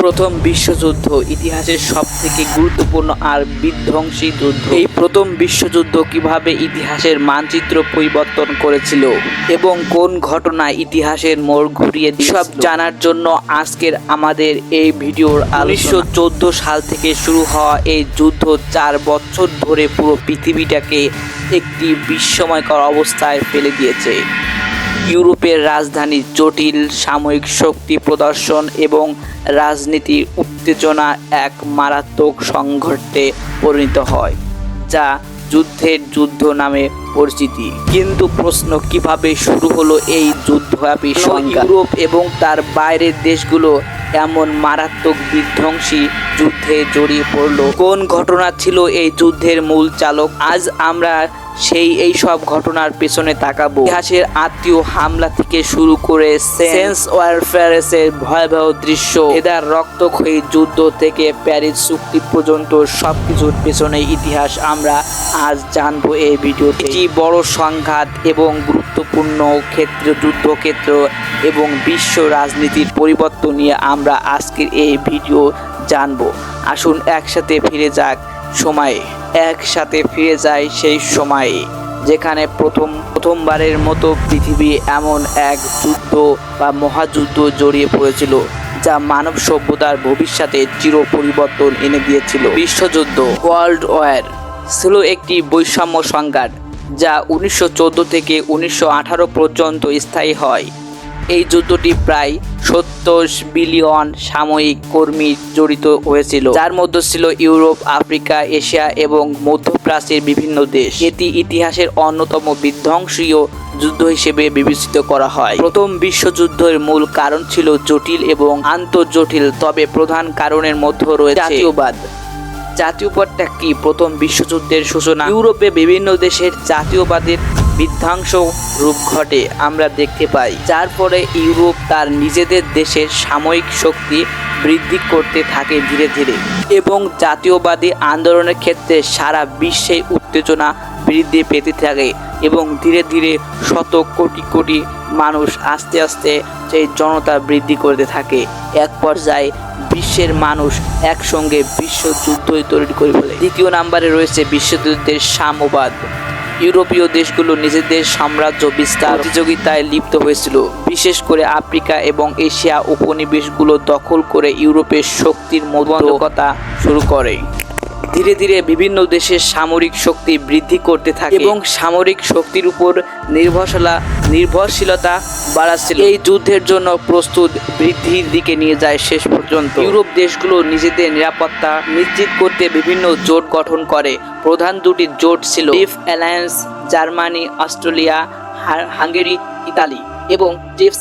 প্রথম বিশ্বযুদ্ধ ইতিহাসের সবথেকে গুরুত্বপূর্ণ আর বিধ্বংসী যুদ্ধ। এই প্রথম বিশ্বযুদ্ধ কিভাবে ইতিহাসের মানচিত্র পরিবর্তন করেছিল এবং কোন ঘটনা ইতিহাসের মোড় ঘুরিয়ে সব জানার জন্য আজকের আমাদের এই ভিডিওর 1914 সাল থেকে শুরু হওয়া এই যুদ্ধ 4 বছর ধরে পুরো পৃথিবীটাকে একটি বিস্ময়কর অবস্থায় ফেলে দিয়েছে। ইউরোপের রাজধানী জটিল সামরিক শক্তি প্রদর্শন এবং রাজনীতির উত্তেজনা এক মারাত্মক সংঘর্ষে পরিণত হয়, যা যুদ্ধের যুদ্ধ নামে পরিচিতি। কিন্তু প্রশ্ন, কিভাবে শুরু হলো এই যুদ্ধব্যাপী সংঘাত? ইউরোপ এবং তার বাইরের দেশগুলো এমন মারাত্মক বিধ্বংসী যুদ্ধে জড়িয়ে পড়ল? কোন ঘটনা ছিল এই যুদ্ধের মূল চালক? আজ আমরা এই সব ঘটনার পেছনে তাকাবো। ইতিহাসের আত্মীয় হামলা থেকে শুরু করে সেন্স ওয়ারফেয়ারের ভয়াবহ দৃশ্য, এদার রক্তক্ষয়ী যুদ্ধ থেকে প্যারিস চুক্তি পর্যন্ত সবকিছুর পেছনে ইতিহাস আমরা আজ জানবো এই ভিডিওতে। এটি বড় সংঘাত এবং গুরুত্বপূর্ণ যুদ্ধক্ষেত্র এবং বিশ্ব রাজনীতির পরিবর্তন নিয়ে আমরা আজকের এই ভিডিও জানবো। আসুন একসাথে ফিরে যায় সেই সময়ে যেখানে প্রথমবারের মতো পৃথিবী এমন এক যুদ্ধ বা মহাযুদ্ধ জড়িয়ে পড়েছিল যা মানব সভ্যতার ভবিষ্যতে চির পরিবর্তন এনে দিয়েছিল। বিশ্বযুদ্ধ ওয়ার্ল্ড ওয়ার ছিল একটি বৈষম্য সংঘাত যা 1914 থেকে 1918 পর্যন্ত স্থায়ী হয়। এই যুদ্ধটি প্রায় 70 বিলিয়ন সামরিক কর্মী জড়িত হয়েছিল, যার মধ্যে ছিল ইউরোপ, আফ্রিকা, এশিয়া এবং মধ্যপ্রাচ্যের বিভিন্ন দেশ। এটি ইতিহাসের অন্যতম বিধ্বংসী যুদ্ধ হিসেবে বিবেচিত করা হয়। প্রথম বিশ্বযুদ্ধের মূল কারণ ছিল জটিল এবং আন্তর্জটিল, তবে প্রধান কারণের মধ্যে রয়েছে জাতীয়বাদ। জাতীয়বাদটা কি? প্রথম বিশ্বযুদ্ধের সূচনা ইউরোপে বিভিন্ন দেশের জাতীয়বাদের বিধ্বংস রূপ ঘটে আমরা দেখতে পাই, যার ফলে ইউরোপ তার নিজেদের দেশের সামরিক শক্তি বৃদ্ধি করতে থাকে ধীরে ধীরে, এবং জাতীয়বাদী আন্দোলনের ক্ষেত্রে সারা বিশ্বে উত্তেজনা বৃদ্ধি পেতে থাকে এবং ধীরে ধীরে শত কোটি কোটি মানুষ আস্তে আস্তে সেই জনতা বৃদ্ধি করতে থাকে। এক পর্যায়ে বিশ্বের মানুষ একসঙ্গে বিশ্বযুদ্ধ তৈরি করে ফেলে। দ্বিতীয় নম্বরে রয়েছে বিশ্বযুদ্ধের সাম্যবাদ। ইউরোপীয় দেশগুলো নিজেদের সাম্রাজ্য বিস্তার প্রতিযোগিতায় লিপ্ত হয়েছিল, বিশেষ করে আফ্রিকা এবং এশিয়া উপনিবেশগুলো দখল করে ইউরোপের শক্তির মধ্যস্থতা শুরু করে। ধীরে ধীরে বিভিন্ন দেশের সামরিক শক্তি বৃদ্ধি করতে থাকে এবং সামরিক শক্তির উপর নির্ভরশীলতা বাড়াচ্ছিল। এই যুদ্ধের জন্য প্রস্তুত বৃদ্ধির দিকে নিয়ে যায়। শেষ পর্যন্ত ইউরোপ দেশগুলো নিজেদের নিরাপত্তা নিশ্চিত করতে বিভিন্ন জোট গঠন করে। প্রধান দুটি জোট ছিল triple alliance, Germany, Australia, Hungary, Italy, এবং ট্রিপস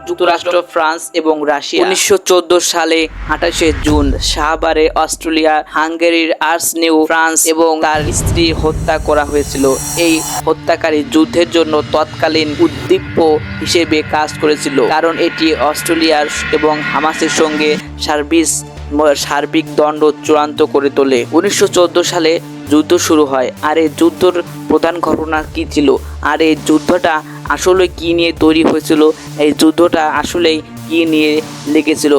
যুক্তরাষ্ট্র, ফ্রান্স এবং রাশিয়া। 1914 সালে 28 জুন শাহবারে অস্ট্রেলিয়া, হাঙ্গেরির আর্সনিউ ফ্রান্স এবং তার স্ত্রী হত্যা করা হয়েছিল। এই হত্যাকারী যুদ্ধের জন্য তৎকালীন উদ্দীপ্ত হিসেবে কাজ করেছিল, কারণ এটি অস্ট্রেলিয়ার এবং হামাসের সঙ্গে সার্বিক দ্বন্দ্ব চূড়ান্ত করে তোলে। 1914 সালে যুদ্ধ শুরু হয়। আর এই যুদ্ধের প্রধান ঘটনা কি ছিল, আর এই যুদ্ধটা আসলে কি নিয়ে তৈরি হয়েছিল, এই যুদ্ধটা আসলেই কি নিয়ে লেগেছিল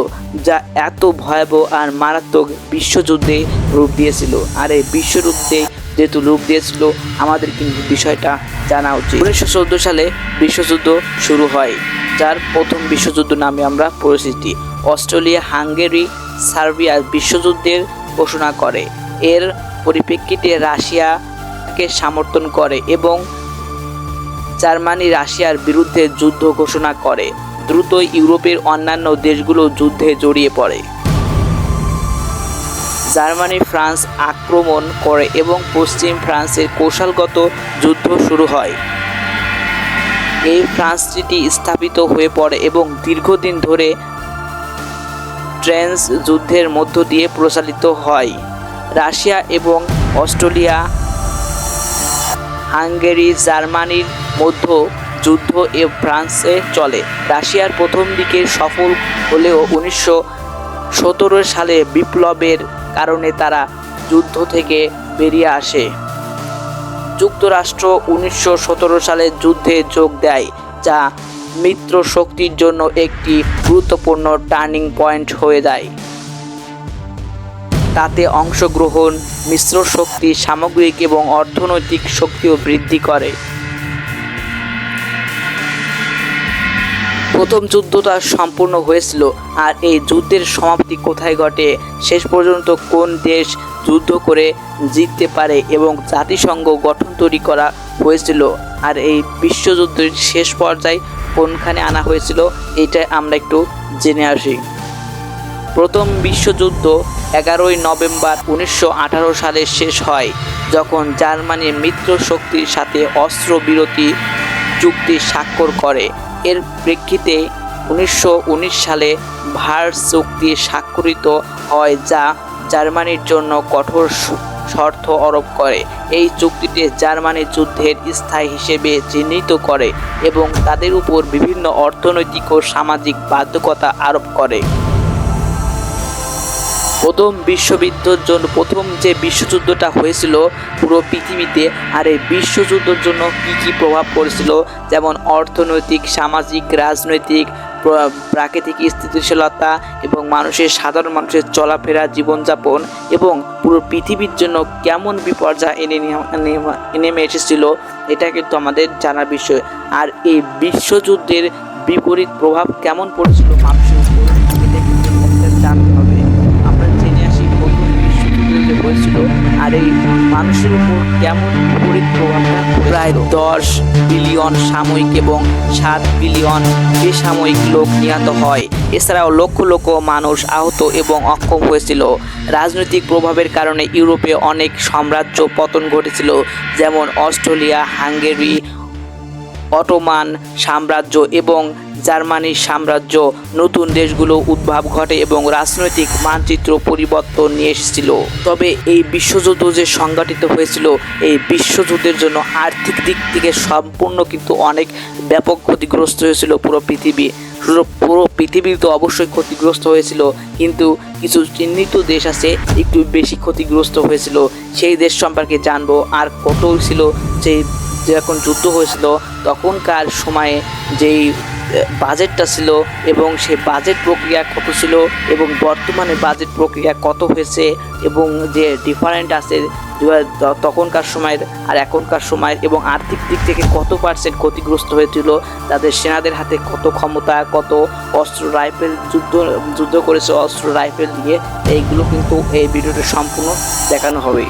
যা এত ভয়াবহ আর মারাত্মক বিশ্বযুদ্ধে রূপ দিয়েছিল। আর এই বিশ্বযুদ্ধে যেহেতু রূপ দিয়েছিল, আমাদের কিন্তু বিষয়টা জানা উচিত। 1914 সালে বিশ্বযুদ্ধ শুরু হয়, যার প্রথম বিশ্বযুদ্ধ নামে আমরা পরিচিতি। অস্ট্রেলিয়া, হাঙ্গেরি, সার্বিয়া বিশ্বযুদ্ধের ঘোষণা করে। এর পরিপ্রেক্ষিতে রাশিয়াকে সমর্থন করে এবং জার্মানি রাশিয়ার বিরুদ্ধে যুদ্ধ ঘোষণা করে। দ্রুত ইউরোপের অন্যান্য দেশগুলো যুদ্ধে জড়িয়ে পড়ে। জার্মানি ফ্রান্স আক্রমণ করে এবং পশ্চিম ফ্রান্সের কৌশলগত যুদ্ধ শুরু হয়। এই ফ্রান্সটি স্থাপিত হয়ে পড়ে এবং দীর্ঘদিন ধরে ট্রেন্স যুদ্ধের মধ্য দিয়ে পরিচালিত হয়। রাশিয়া এবং অস্ট্রেলিয়া, হাঙ্গেরি, জার্মানির মধ্যে যুদ্ধ ফ্রান্সে চলে। রাশিয়ার প্রথম দিকে সফল হলেও 1917 সালে বিপ্লবের কারণে তারা যুদ্ধ থেকে বেরিয়ে আসে। যুক্তরাষ্ট্র 1917 সালে যুদ্ধে যোগ দেয়, যা মিত্র শক্তির জন্য একটি গুরুত্বপূর্ণ টার্নিং পয়েন্ট হয়ে যায়। তাতে অংশগ্রহণ, মিশ্র শক্তি, সামগ্রিক এবং অর্থনৈতিক শক্তিও বৃদ্ধি করে। প্রথম যুদ্ধটা সম্পূর্ণ হয়েছিল, আর এই যুদ্ধের সমাপ্তি কোথায় ঘটে, শেষ পর্যন্ত কোন দেশ যুদ্ধ করে জিততে পারে এবং জাতিসংঘ গঠন তৈরি করা হয়েছিল, আর এই বিশ্বযুদ্ধের শেষ পর্যায়ে কোনখানে আনা হয়েছিল, এটা আমরা একটু জেনে আসি। প্রথম বিশ্বযুদ্ধ 11ই নভেম্বর 1918 সালে শেষ হয়, যখন জার্মানি মিত্র শক্তির সাথে অস্ত্রবিরতি চুক্তি স্বাক্ষর করে। এর প্রেক্ষিতে 1919 সালে ভার্স চুক্তি স্বাক্ষরিত হয়, যা জার্মানির জন্য কঠোর শর্ত আরোপ করে। এই চুক্তিতে জার্মানি যুদ্ধের স্থায়ী হিসেবে চিহ্নিত করে এবং তাদের উপর বিভিন্ন অর্থনৈতিক ও সামাজিক বাধ্যকতা আরোপ করে। প্রথম যে বিশ্বযুদ্ধটা হয়েছিল পুরো পৃথিবীতে, আর এই বিশ্বযুদ্ধের জন্য কী প্রভাব পড়েছিল, যেমন অর্থনৈতিক, সামাজিক, রাজনৈতিক, প্রাকৃতিক স্থিতিশীলতা এবং সাধারণ মানুষের চলাফেরা, জীবনযাপন এবং পুরো পৃথিবীর জন্য কেমন বিপর্যয় নেমে এসেছিল, এটা কিন্তু আমাদের জানার বিষয়। আর এই বিশ্বযুদ্ধের বিপরীত প্রভাব কেমন পড়েছিল মানুষের উপর, এটা কিন্তু জানতে হবে। আমরা জেনে আসি প্রথম বিশ্বযুদ্ধ যে হয়েছিল আর এই মানুষের উপর কেমন বিপরীত প্রভাবটা। প্রায় 10 বিলিয়ন সাময়িক এবং 7 বিলিয়ন বেসামরিক লোক নিহত হয়। এছাড়াও লক্ষ লক্ষ মানুষ আহত এবং অক্ষম হয়েছিল। রাজনৈতিক প্রভাবের কারণে ইউরোপে অনেক সাম্রাজ্য পতন ঘটেছিল, যেমন অস্ট্রেলিয়া, হাঙ্গেরি, অটোমান সাম্রাজ্য এবং জার্মানির সাম্রাজ্য। নতুন দেশগুলো উদ্ভব ঘটে এবং রাজনৈতিক মানচিত্র পরিবর্তন নিয়ে এসেছিল। তবে এই বিশ্বযুদ্ধ যে সংগঠিত হয়েছিল, এই বিশ্বযুদ্ধের জন্য আর্থিক দিক থেকে সম্পূর্ণ কিন্তু অনেক ব্যাপক ক্ষতিগ্রস্ত হয়েছিল পুরো পৃথিবী। পুরো পৃথিবী তো অবশ্যই ক্ষতিগ্রস্ত হয়েছিল, কিন্তু কিছু চিহ্নিত দেশ আছে একটু বেশি ক্ষতিগ্রস্ত হয়েছিল। সেই দেশ সম্পর্কে জানবো। আর কত ছিল যে যখন যুদ্ধ হয়েছিল তখনকার সময়ে যেই বাজেটটা ছিল এবং সেই বাজেট প্রক্রিয়া কত ছিল এবং বর্তমানে বাজেট প্রক্রিয়া কত হয়েছে এবং যে ডিফারেন্ট আছে তখনকার সময়ের আর এখনকার সময়ের, এবং আর্থিক দিক থেকে কত % ক্ষতিগ্রস্ত হয়েছিল, তাদের সেনাদের হাতে কত ক্ষমতা, কত অস্ত্র রাইফেল যুদ্ধ করেছে অস্ত্র রাইফেল দিয়ে, এইগুলো কিন্তু এই ভিডিওতে সম্পূর্ণ দেখানো হবে।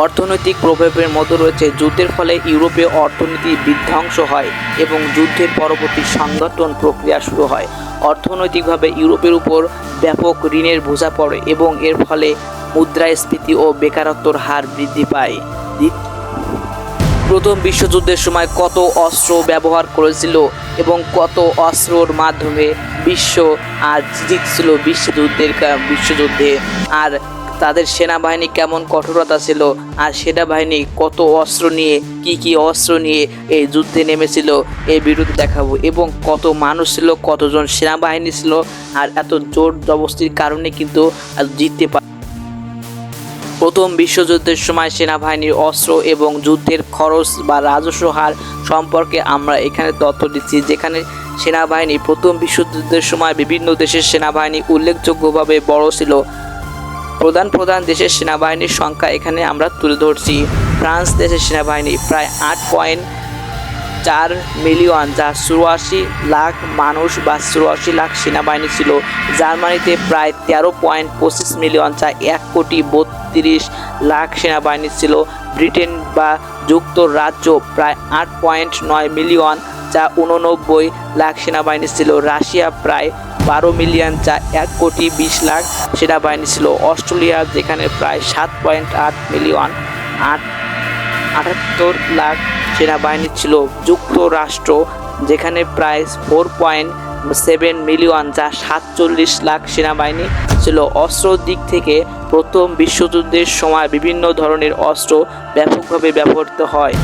অর্থনৈতিক প্রভাবের মধ্যে রয়েছে যুদ্ধের ফলে ইউরোপে অর্থনীতি বিধ্বংস হয় এবং যুদ্ধের পরবর্তী সংগঠন প্রক্রিয়া শুরু হয়। অর্থনৈতিকভাবে ইউরোপের উপর ব্যাপক ঋণের বোঝা পড়ে এবং এর ফলে মুদ্রাস্ফীতি ও বেকারত্বের হার বৃদ্ধি পায়। প্রথম বিশ্বযুদ্ধের সময় কত অস্ত্র ব্যবহার করেছিল এবং কত অস্ত্রর মাধ্যমে বিশ্ব আর জিতছিল বিশ্বযুদ্ধে, আর তাদের সেনাবাহিনী কেমন কঠোরতা ছিল, আর সেনাবাহিনী কত অস্ত্র নিয়ে কি অস্ত্র নিয়ে এই যুদ্ধে নেমেছিল, এই ভিডিওতে দেখাবো। এবং কত মানুষ ছিল, কতজন সেনাবাহিনী ছিল, আর এত জোর জবস্তির কারণে কিন্তু জিততে পারে। প্রথম বিশ্বযুদ্ধের সময় সেনাবাহিনীর অস্ত্র এবং যুদ্ধের খরচ বা রাজস্ব হার সম্পর্কে আমরা এখানে তথ্য দিচ্ছি, যেখানে সেনাবাহিনী প্রথম বিশ্বযুদ্ধের সময় বিভিন্ন দেশের সেনাবাহিনী উল্লেখযোগ্যভাবে বড় ছিল। প্রধান দেশের সেনাবাহিনীর সংখ্যা এখানে আমরা তুলে ধরছি। ফ্রান্স দেশের সেনাবাহিনী প্রায় 8.4 মিলিয়ন, যা 84 লাখ মানুষ বা 84 লাখ সেনাবাহিনী ছিল। জার্মানিতে প্রায় 13.25 মিলিয়ন, যা 1.32 লাখ সেনাবাহিনী ছিল। ব্রিটেন বা যুক্তরাজ্য প্রায় 8.9 মিলিয়ন, যা 89 লাখ সেনাবাহিনী ছিল। রাশিয়া প্রায় 12 মিলিয়ন, যা 1.20 লাখ সেনাবাহিনী ছিল। অস্ট্রেলিয়া যেখানে প্রায় 7.8 মিলিয়ন, 78 লাখ সেনাবাহিনী ছিল। যুক্তরাষ্ট্র যেখানে প্রায় 4.7 মিলিয়ন, যা 47 লাখ সেনাবাহিনী ছিল। অস্ত্র দিক থেকে প্রথম বিশ্বযুদ্ধের সময় বিভিন্ন ধরনের অস্ত্র ব্যাপকভাবে ব্যবহৃত হয়।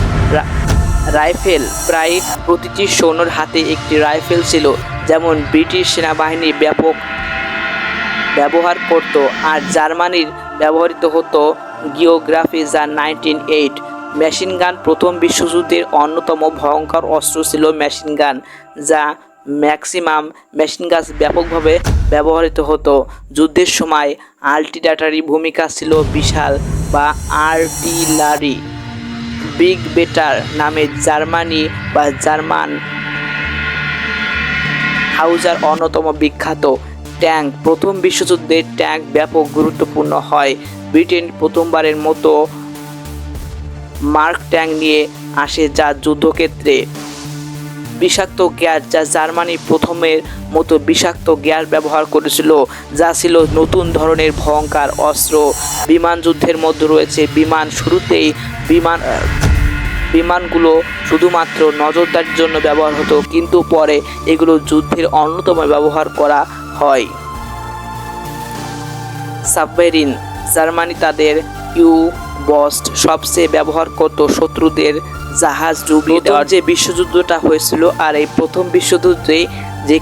রাইফেল, প্রায় প্রতিটি সৈন্যের হাতে একটি রাইফেল ছিল, যেমন ব্রিটিশ সেনাবাহিনী ব্যাপক ব্যবহার করত। আর জার্মানির ব্যবহৃত হতো জিওগ্রাফি, যা 1908। মেশিন গান, প্রথম বিশ্বযুদ্ধের অন্যতম ভয়ঙ্কর অস্ত্র ছিল মেশিন গান, যা ম্যাক্সিমাম মেশিন গান ব্যাপকভাবে ব্যবহৃত হতো। যুদ্ধের সময় আর্টিলারি ভূমিকা ছিল বিশাল বা আর্টিলারি। বিগ বেটার নামে জার্মানি বা জার্মান হাউজার অন্যতম বিখ্যাত ট্যাঙ্ক। প্রথম বিশ্বযুদ্ধে ট্যাঙ্ক ব্যাপক গুরুত্বপূর্ণ হয়। ব্রিটেন প্রথমবারের মতো মার্ক ট্যাঙ্ক নিয়ে আসে, যা যুদ্ধক্ষেত্রে বিষাক্ত গ্যাস, যা জার্মানি প্রথমের মতো বিষাক্ত গ্যাস ব্যবহার করেছিল, যা ছিল নতুন ধরনের ভয়ঙ্কর অস্ত্র। বিমান যুদ্ধের মধ্যে রয়েছে বিমান। শুরুতেই বিমানগুলো শুধুমাত্র নজরদারির জন্য ব্যবহার হতো, কিন্তু পরে এগুলো যুদ্ধের অন্যতম ব্যবহার করা হয়। সাবমেরিন। জার্মানি তাদের ইউ-বস্ট সবচেয়ে ব্যবহার করত শত্রুদের জাহাজ ডুবিয়ে দেওয়ার। যে বিশ্বযুদ্ধটা হয়েছিল, আর এই প্রথম বিশ্বযুদ্ধে যে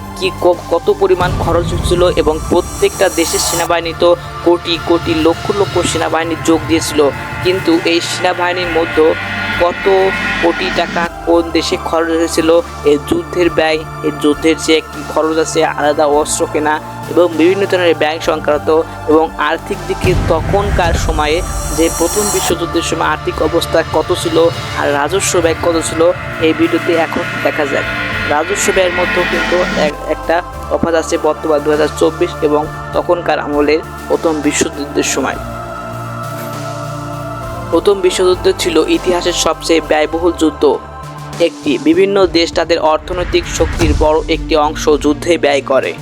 কত পরিমাণ খরচ হচ্ছিল এবং প্রত্যেকটা দেশের সেনাবাহিনী তো কোটি কোটি লক্ষ লক্ষ সেনাবাহিনী যোগ দিয়েছিল, কিন্তু এই সেনাবাহিনীর মধ্যে কত কোটি টাকা কোন দেশে খরচ হয়েছিল এই যুদ্ধের ব্যয়। এই যুদ্ধের যে একটি খরচ আছে, আলাদা অস্ত্র কেনা এবং বিভিন্ন ধরনের ব্যয় সংক্রান্ত এবং আর্থিক দিকে তখনকার সময়ে যে প্রথম বিশ্বযুদ্ধের সময় আর্থিক অবস্থা কত ছিল আর রাজস্ব ব্যয় কত ছিল, এই ভিডিওতে এখন দেখা যাক। রাজস্ব ব্যয়ের মধ্যেও কিন্তু একটা তফাৎ আছে বর্তমান 2024 এবং তখনকার আমলের প্রথম বিশ্বযুদ্ধের সময়। প্রথম বিশ্বযুদ্ধ ছিল ইতিহাসের সবচেয়ে ব্যয়বহুল যুদ্ধ একটি। বিভিন্ন দেশ তাদের অর্থনৈতিক শক্তির বড় একটি অংশ যুদ্ধে ব্যয় করে।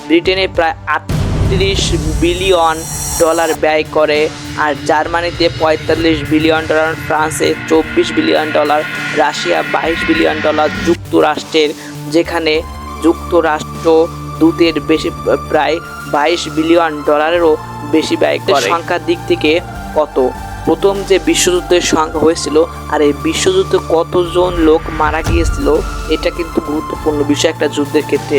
ব্রিটেনে প্রায় 38 বিলিয়ন ডলার ব্যয় করে, আর জার্মানিতে 45 বিলিয়ন ডলার, ফ্রান্সে 24 billion dollar, Russia 22 billion dollar, যুক্তরাষ্ট্রের যেখানে যুক্তরাষ্ট্র দূতের বেশি প্রায় 22 বিলিয়ন ডলারেরও বেশি ব্যয় করে। সংখ্যার দিক থেকে কত প্রথম যে বিশ্বযুদ্ধের সংখ্যা হয়েছিল আর এই বিশ্বযুদ্ধে কতজন লোক মারা গিয়েছিল, এটা কিন্তু গুরুত্বপূর্ণ বিষয় একটা যুদ্ধের ক্ষেত্রে।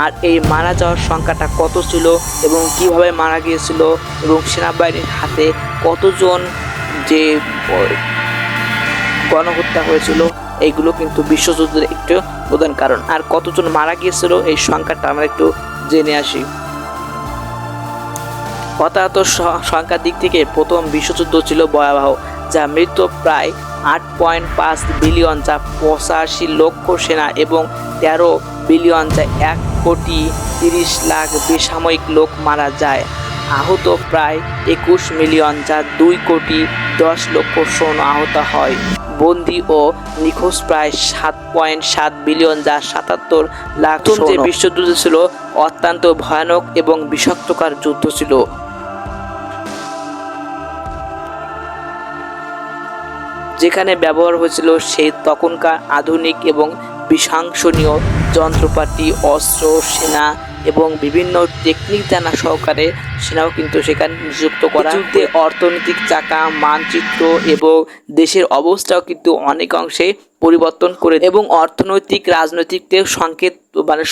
আর এই মারা যাওয়ার সংখ্যাটা কত ছিল এবং কিভাবে মারা গিয়েছিল এবং সেনাবাহিনীর হাতে কতজন যে গণহত্যা হয়েছিল, এইগুলো কিন্তু বিশ্বযুদ্ধের একটু প্রধান কারণ। আর কতজন মারা গিয়েছিল এই সংখ্যাটা আমরা একটু জেনে আসি। হতাহত সংখ্যার দিক থেকে প্রথম বিশ্বযুদ্ধ ছিল ভয়াবহ, যা মৃত্যু প্রায় 8.5 বিলিয়ন, যা 85 লক্ষ সেনা এবং 13 বিলিয়ন, যা 1,30,00,000 বেসামরিক লোক মারা যায়। আহত প্রায় 21 মিলিয়ন, যা 2,10,00,000 সৈন্য আহত হয়। বন্দী ও নিখোঁজ প্রায় 7.7 বিলিয়ন, যা 77 লাখ। যে বিশ্বযুদ্ধ ছিল অত্যন্ত ভয়ানক এবং বিষাক্তকর যুদ্ধ ছিল। যেখানে ব্যবহার হয়েছিল সেই তখনকার আধুনিক এবং বিশংসনীয় যন্ত্রপাতি, অস্ত্র, সেনা এবং বিভিন্ন টেকনিক জানা সহকারে সেনাও কিন্তু সেখানে নিযুক্ত করা। যুদ্ধে অর্থনৈতিক চাকা, মানচিত্র এবং দেশের অবস্থাও কিন্তু অনেক অংশে পরিবর্তন করে এবং অর্থনৈতিক রাজনৈতিক সংকেত মানে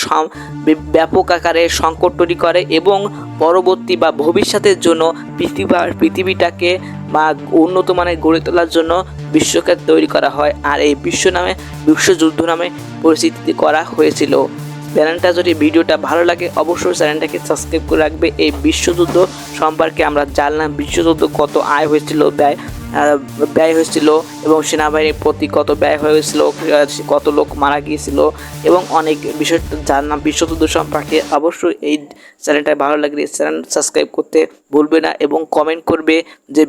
ব্যাপক আকারে সংকট তৈরি করে এবং পরবর্তী বা ভবিষ্যতের জন্য পৃথিবীটাকে বা উন্নত মানের গড়ে তোলার জন্য বিশ্বকে তৈরি করা হয়। আর এই বিশ্বযুদ্ধ নামে পরিচিতি করা হয়েছিল। চ্যানেলটা যদি ভিডিওটা ভালো লাগে অবশ্যই চ্যানেলটাকে সাবস্ক্রাইব করে রাখবে। এই বিশ্বযুদ্ধ সম্পর্কে আমরা জানলাম বিশ্বযুদ্ধ কত আয় হয়েছিল, ব্যয় হয়েছিল এবং সেনাবাহিনীর প্রতি কত ব্যয় হয়েছিল, কত লোক মারা গিয়েছিল এবং অনেক বিষয় জানলাম বিশ্বযুদ্ধ সম্পর্কে। অবশ্যই এই চ্যানেলটা ভালো লাগলে চ্যানেল সাবস্ক্রাইব করতে ভুলবে না এবং কমেন্ট করবে যে